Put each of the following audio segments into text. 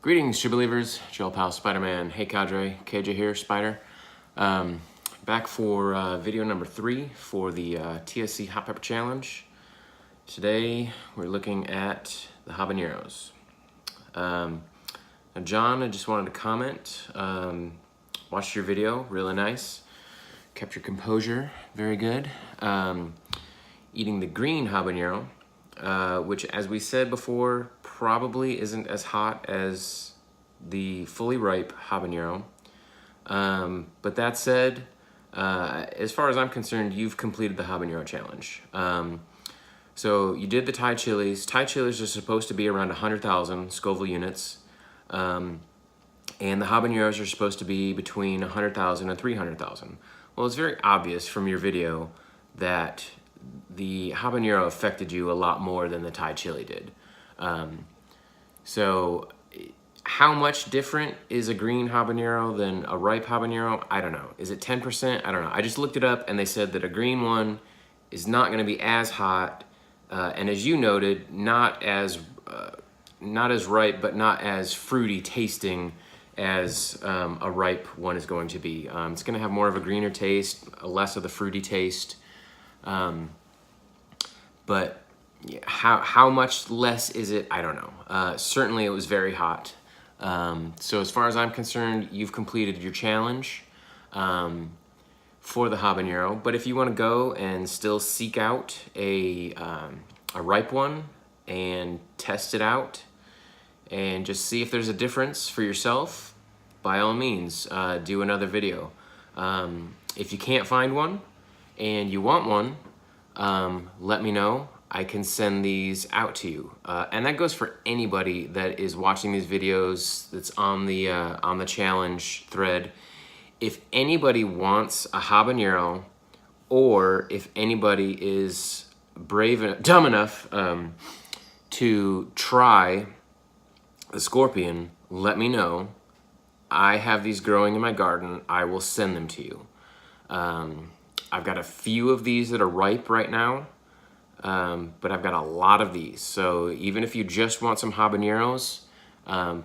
Greetings, true believers. Joel Powell, Spider-Man. Hey, Cadre. KJ here, Spider. Back for video number 3 for the TSC Hot Pepper Challenge. Today, we're looking at the habaneros. Now, John, I just wanted to comment. Watched your video, really nice. Kept your composure, very good. Eating the green habanero, which, as we said before, probably isn't as hot as the fully ripe habanero. But that said, as far as I'm concerned, you've completed the habanero challenge. So you did the Thai chilies. Thai chilies are supposed to be around 100,000 Scoville units. And the habaneros are supposed to be between 100,000 and 300,000. Well, it's very obvious from your video that the habanero affected you a lot more than the Thai chili did. So how much different is a green habanero than a ripe habanero? I don't know. Is it 10%? I don't know. I just looked it up and they said that a green one is not going to be as hot. And as you noted, not as ripe, but not as fruity tasting as a ripe one is going to be. It's going to have more of a greener taste, less of the fruity taste. But how much less is it? I don't know. Certainly it was very hot. So as far as I'm concerned, you've completed your challenge for the habanero. But if you want to go and still seek out a ripe one and test it out and just see if there's a difference for yourself, by all means, do another video. If you can't find one and you want one, let me know. I can send these out to you. And that goes for anybody that is watching these videos that's on the challenge thread. If anybody wants a habanero, or if anybody is dumb enough to try the scorpion, let me know. I have these growing in my garden. I will send them to you. I've got a few of these that are ripe right now. But I've got a lot of these. So even if you just want some habaneros,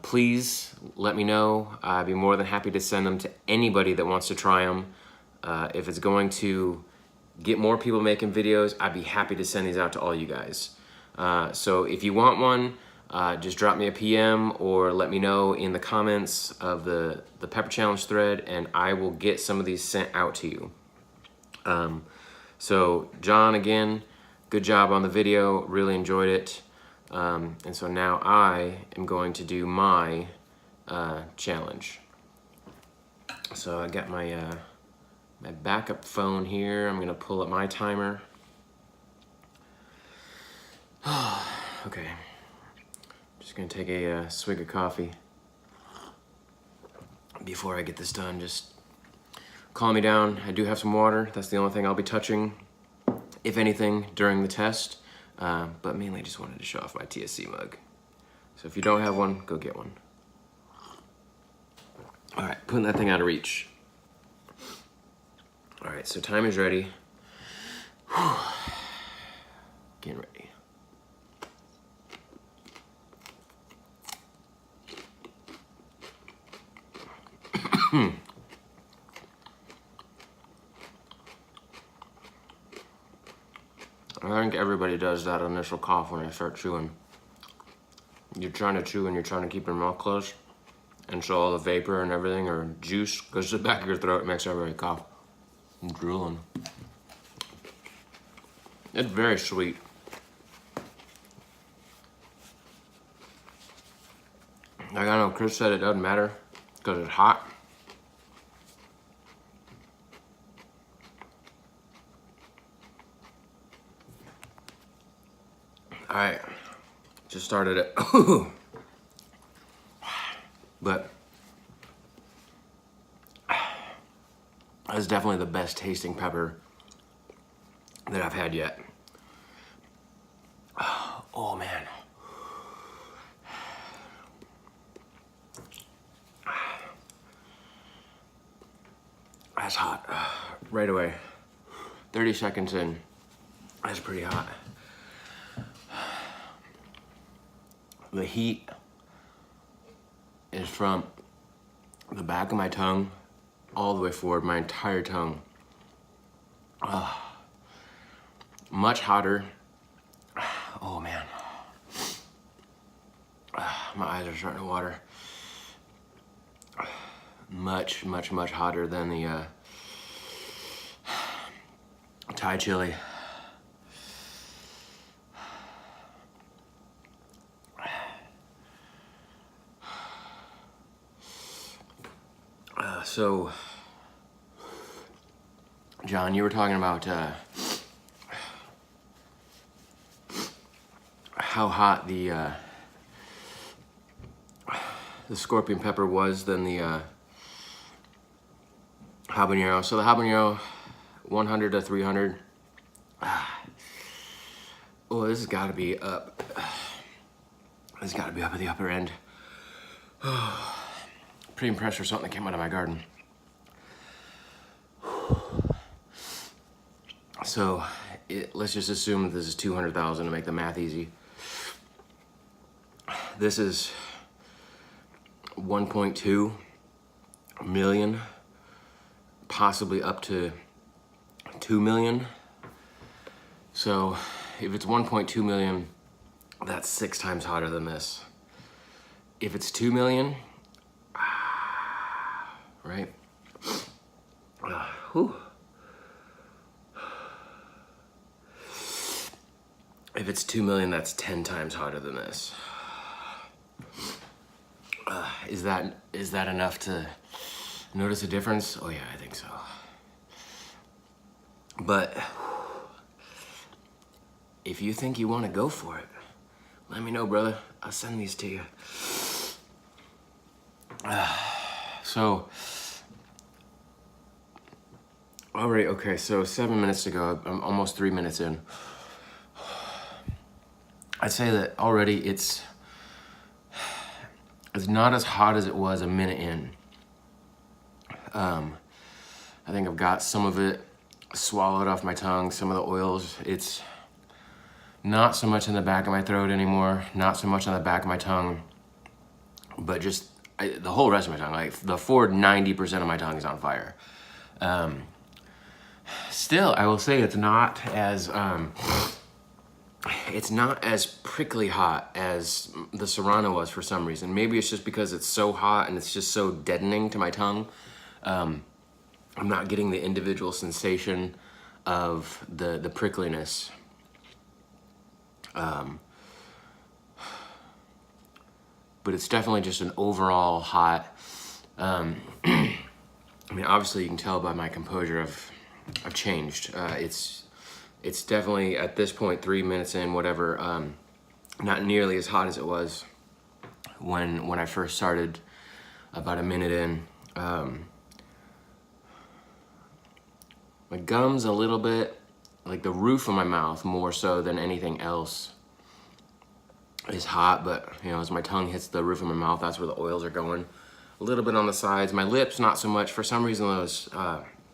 please let me know. I'd be more than happy to send them to anybody that wants to try them. If it's going to get more people making videos, I'd be happy to send these out to all you guys. So if you want one, just drop me a PM or let me know in the comments of the Pepper Challenge thread, and I will get some of these sent out to you. So John, again, good job on the video, really enjoyed it. And so now I am going to do my challenge. So I got my backup phone here. I'm gonna pull up my timer. Okay, just gonna take a swig of coffee before I get this done. Just calm me down. I do have some water. That's the only thing I'll be touching, if anything, during the test, but mainly just wanted to show off my TSC mug. So if you don't have one, go get one. All right, putting that thing out of reach. All right, so time is ready. Whew. Getting ready. I think everybody does that initial cough when they start chewing. You're trying to chew and you're trying to keep your mouth closed, and so all the vapor and everything, or juice, goes to the back of your throat. It makes everybody cough. I'm drooling. It's very sweet. Like, I know Chris said it doesn't matter because it's hot. All right, just started it. But that's definitely the best tasting pepper that I've had yet. Oh man. That's hot. Right away. 30 seconds in. That's pretty hot. The heat from the back of my tongue all the way forward, my entire tongue. Much hotter. Oh man. My eyes are starting to water. Much, much, much hotter than the Thai chili. So, John, you were talking about how hot the scorpion pepper was than the habanero. So the habanero, 100 to 300. Oh, this has got to be up. This has got to be up at the upper end. Pretty impressed for something that came out of my garden. So let's just assume that this is 200,000 to make the math easy. This is 1.2 million, possibly up to 2 million. So if it's 1.2 million, that's 6 times hotter than this. If it's 2 million, right? Whew. If it's 2 million, that's 10 times hotter than this. Is that enough to notice a difference? Oh yeah, I think so. But if you think you want to go for it, let me know, brother. I'll send these to you. So, alright, okay, so 7 minutes to go. I'm almost 3 minutes in. I'd say that already it's not as hot as it was a minute in. I think I've got some of it swallowed off my tongue, some of the oils. It's not so much in the back of my throat anymore, not so much on the back of my tongue, but just the whole rest of my tongue. Like the forward 90% of my tongue is on fire. Still, I will say it's not as prickly hot as the Serrano was for some reason. Maybe it's just because it's so hot and it's just so deadening to my tongue. I'm not getting the individual sensation of the prickliness. But it's definitely just an overall hot. I mean, obviously you can tell by my composure I've changed. It's definitely at this point, 3 minutes in, whatever, not nearly as hot as it was when I first started about a minute in. My gums a little bit, like the roof of my mouth more so than anything else is hot, but you know, as my tongue hits the roof of my mouth, that's where the oils are going. A little bit on the sides. My lips, not so much. For some reason, those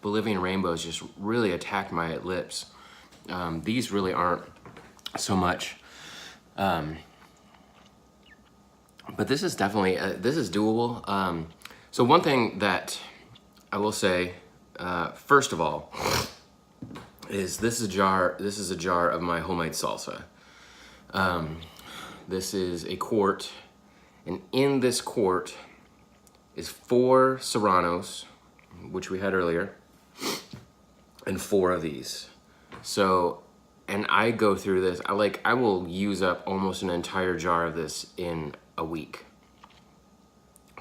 Bolivian rainbows just really attacked my lips. These really aren't so much. But this is definitely, this is doable. So one thing that I will say, first of all, is this is a jar of my homemade salsa. This is a quart, and in this quart is 4 Serranos, which we had earlier, and 4 of these. So, and I go through this, I will use up almost an entire jar of this in a week.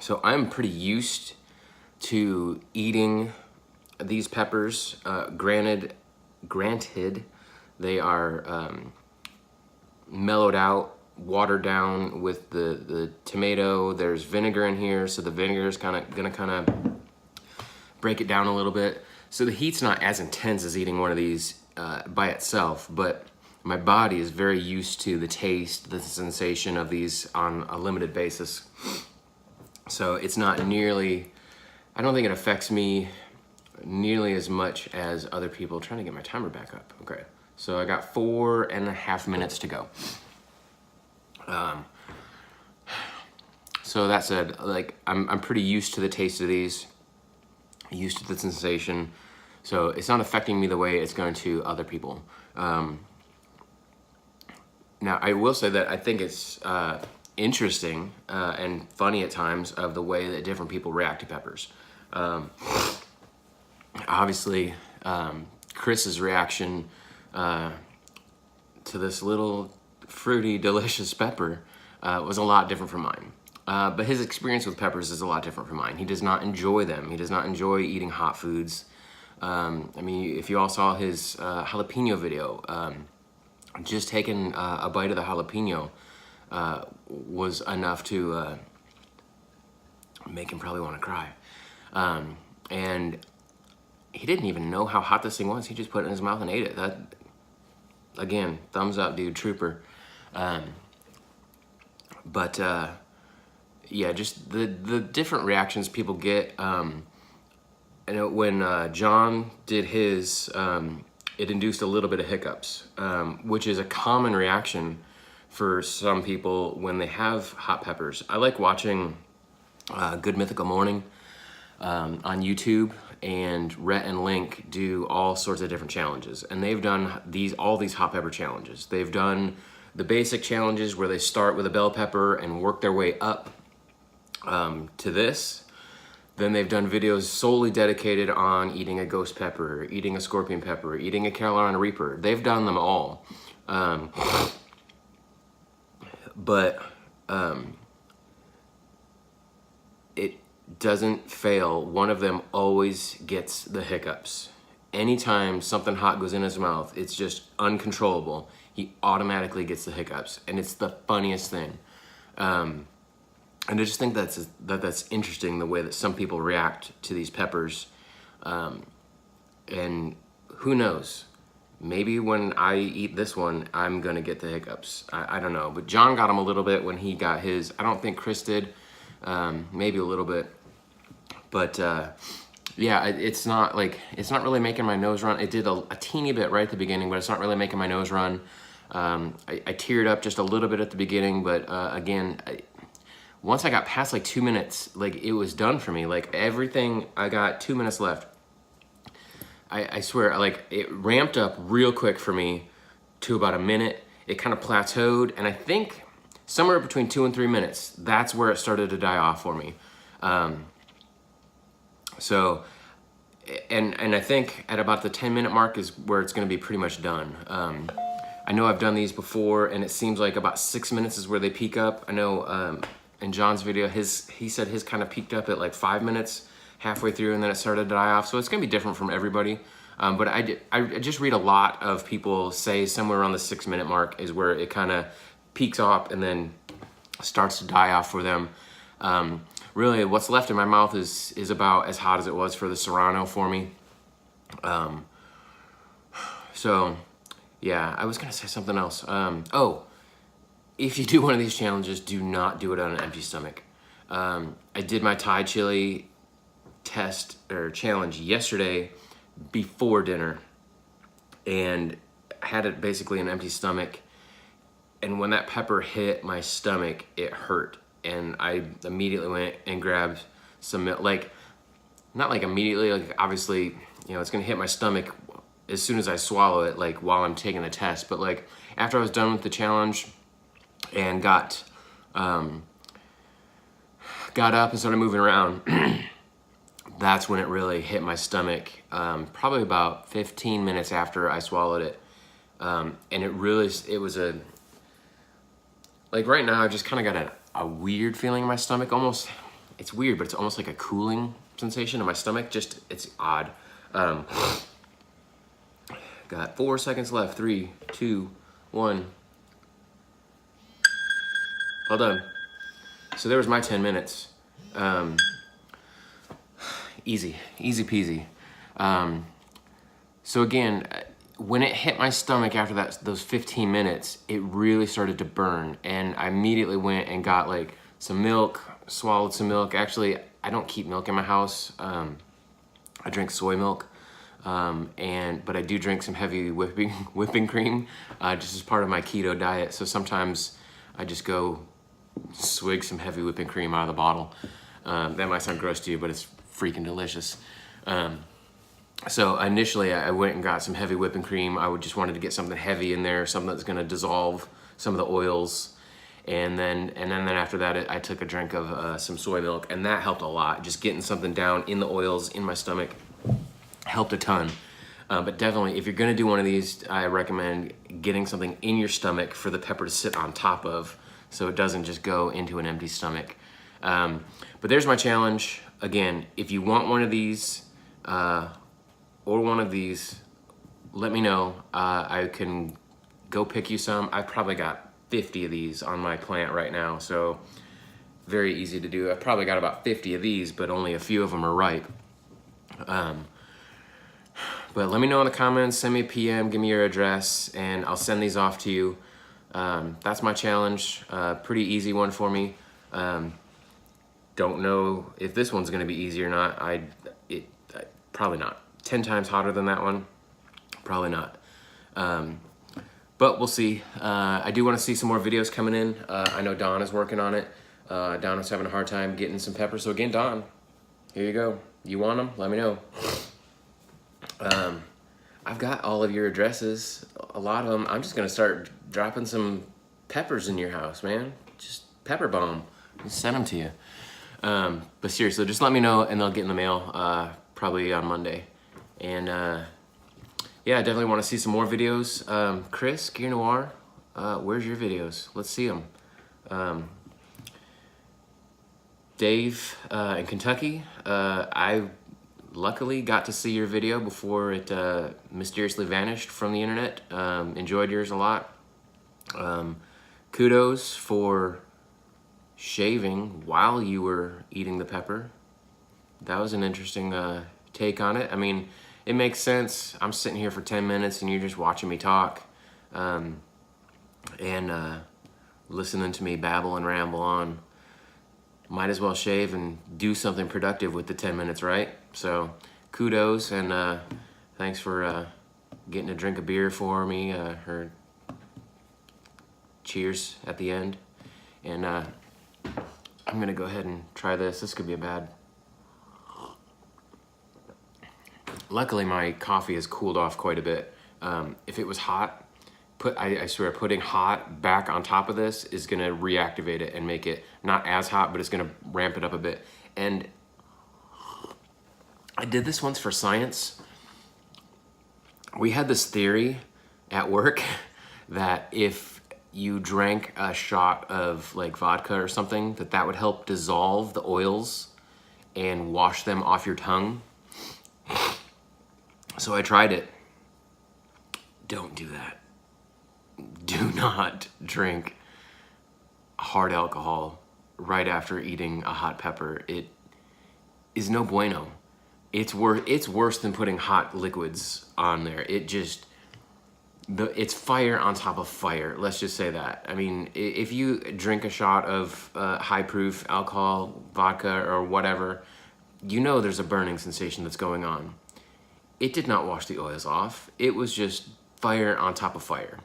So I'm pretty used to eating these peppers. Granted, they are mellowed out, watered down with the tomato. There's vinegar in here, so the vinegar is gonna break it down a little bit. So the heat's not as intense as eating one of these by itself, but my body is very used to the taste, the sensation of these on a limited basis. So it's not nearly, I don't think it affects me nearly as much as other people. I'm trying to get my timer back up. Okay, so I got 4.5 minutes to go. So that said, like I'm pretty used to the taste of these, used to the sensation. So it's not affecting me the way it's going to other people. Now I will say that I think it's interesting and funny at times of the way that different people react to peppers. Obviously, Chris's reaction to this little fruity, delicious pepper was a lot different from mine. But his experience with peppers is a lot different from mine. He does not enjoy them. He does not enjoy eating hot foods. I mean, if you all saw his jalapeno video, just taking a bite of the jalapeno was enough to make him probably want to cry. And he didn't even know how hot this thing was. He just put it in his mouth and ate it. That, again, thumbs up, dude, trooper. But yeah, just the different reactions people get. I know when John did his, it induced a little bit of hiccups, which is a common reaction for some people when they have hot peppers. I like watching Good Mythical Morning on YouTube, and Rhett and Link do all sorts of different challenges, and they've done all these hot pepper challenges. They've done the basic challenges where they start with a bell pepper and work their way up to this. Then they've done videos solely dedicated on eating a ghost pepper, eating a scorpion pepper, eating a Carolina Reaper. They've done them all. But it doesn't fail. One of them always gets the hiccups. Anytime something hot goes in his mouth, it's just uncontrollable. He automatically gets the hiccups, and it's the funniest thing. And I just think that's interesting, the way that some people react to these peppers. And who knows? Maybe when I eat this one, I'm gonna get the hiccups. I don't know, but John got them a little bit when he got his. I don't think Chris did, maybe a little bit. But yeah, it's not really making my nose run. It did a teeny bit right at the beginning, but it's not really making my nose run. I teared up just a little bit at the beginning, but again, once I got past like 2 minutes, like it was done for me. Like everything, I got 2 minutes left. I swear, like it ramped up real quick for me to about a minute. It kind of plateaued, and I think somewhere between 2 and 3 minutes, that's where it started to die off for me. So, and I think at about the 10-minute mark is where it's gonna be pretty much done. I know I've done these before, and it seems like about 6 minutes is where they peak up. I know in John's video, he said his kind of peaked up at like 5 minutes halfway through, and then it started to die off. So it's gonna be different from everybody. But I just read a lot of people say somewhere around the 6 minute mark is where it kind of peaks off and then starts to die off for them. Really, what's left in my mouth is about as hot as it was for the Serrano for me. So, yeah, I was gonna say something else. Oh, if you do one of these challenges, do not do it on an empty stomach. I did my Thai chili test or challenge yesterday before dinner, and had it basically an empty stomach. And when that pepper hit my stomach, it hurt. And I immediately went and grabbed some milk. Like, not like immediately, like obviously, you know, it's gonna hit my stomach as soon as I swallow it, like while I'm taking the test. But like after I was done with the challenge and got up and started moving around, that's when it really hit my stomach, probably about 15 minutes after I swallowed it. And it was like right now, I just kind of got a weird feeling in my stomach. Almost, it's weird, but it's almost like a cooling sensation in my stomach. Just, it's odd. Got 4 seconds left. 3, 2, 1. Well done. So there was my 10 minutes. Easy peasy. So again, when it hit my stomach after those 15 minutes, it really started to burn, and I immediately went and got like some milk, swallowed some milk. Actually, I don't keep milk in my house. I drink soy milk, but I do drink some heavy whipping cream, just as part of my keto diet. So sometimes I just go swig some heavy whipping cream out of the bottle. That might sound gross to you, but it's freaking delicious. So initially I went and got some heavy whipping cream. I just wanted to get something heavy in there, something that's gonna dissolve some of the oils. And then after that, I took a drink of some soy milk, and that helped a lot. Just getting something down in the oils in my stomach helped a ton. But definitely, if you're gonna do one of these, I recommend getting something in your stomach for the pepper to sit on top of, so it doesn't just go into an empty stomach. But there's my challenge. Again, if you want one of these, or one of these, let me know. I can go pick you some. I've probably got 50 of these on my plant right now, so very easy to do. I've probably got about 50 of these, but only a few of them are ripe. But let me know in the comments, send me a PM, give me your address, and I'll send these off to you. That's my challenge, pretty easy one for me. Don't know if this one's gonna be easy or not. Probably not. 10 times hotter than that one, probably not. But we'll see. I do wanna see some more videos coming in. I know Don is working on it. Don is having a hard time getting some pepper. So again, Don, here you go. You want them? Let me know. I've got all of your addresses, a lot of them. I'm just gonna start dropping some peppers in your house, man. Just pepper bomb. Just send them to you. But seriously, just let me know and they'll get in the mail probably on Monday. And yeah, I definitely want to see some more videos. Chris, Gear Noir, where's your videos? Let's see them. Dave in Kentucky, I luckily got to see your video before it mysteriously vanished from the internet. Enjoyed yours a lot. Kudos for shaving while you were eating the pepper. That was an interesting take on it. I mean, it makes sense. I'm sitting here for 10 minutes and you're just watching me talk and listening to me babble and ramble on. Might as well shave and do something productive with the 10 minutes, right? So kudos, and thanks for getting a drink of beer for me, or cheers at the end. And I'm gonna go ahead and try this. This could be a bad. Luckily my coffee has cooled off quite a bit. If it was hot, I swear putting hot back on top of this is gonna reactivate it and make it not as hot, but it's gonna ramp it up a bit. And I did this once for science. We had this theory at work that if you drank a shot of like vodka or something, that would help dissolve the oils and wash them off your tongue. So I tried it. Don't do that. Do not drink hard alcohol right after eating a hot pepper. It is no bueno. It's worse than putting hot liquids on there. It's fire on top of fire. Let's just say that. I mean, if you drink a shot of high proof alcohol, vodka or whatever, you know there's a burning sensation that's going on. It did not wash the oils off. It was just fire on top of fire.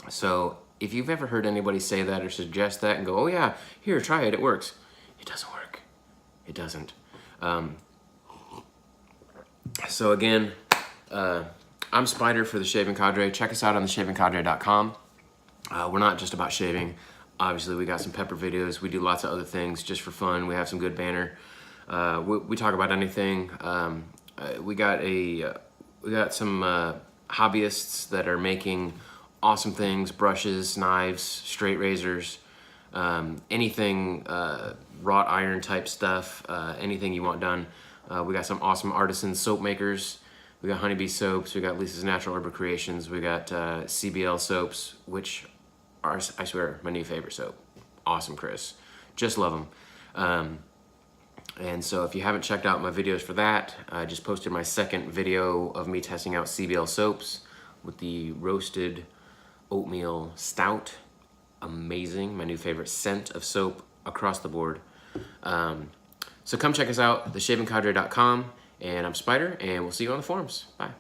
So if you've ever heard anybody say that or suggest that and go, oh yeah, here, try it, it works. It doesn't work. It doesn't. So again, I'm Spider for the Shaving Cadre. Check us out on theshavingcadre.com. We're not just about shaving. Obviously, we got some pepper videos. We do lots of other things just for fun. We have some good banner. We talk about anything. We got some hobbyists that are making awesome things: brushes, knives, straight razors, anything wrought iron type stuff, anything you want done. We got some awesome artisan soap makers. We got Honeybee Soaps. We got Lisa's Natural Herbal Creations. We got CBL Soaps, which are, I swear, my new favorite soap. Awesome, Chris. Just love them. And so if you haven't checked out my videos for that, I just posted my second video of me testing out CBL Soaps with the roasted oatmeal stout. Amazing. My new favorite scent of soap across the board. So come check us out, theshavingcadre.com. And I'm Spider, and we'll see you on the forums. Bye.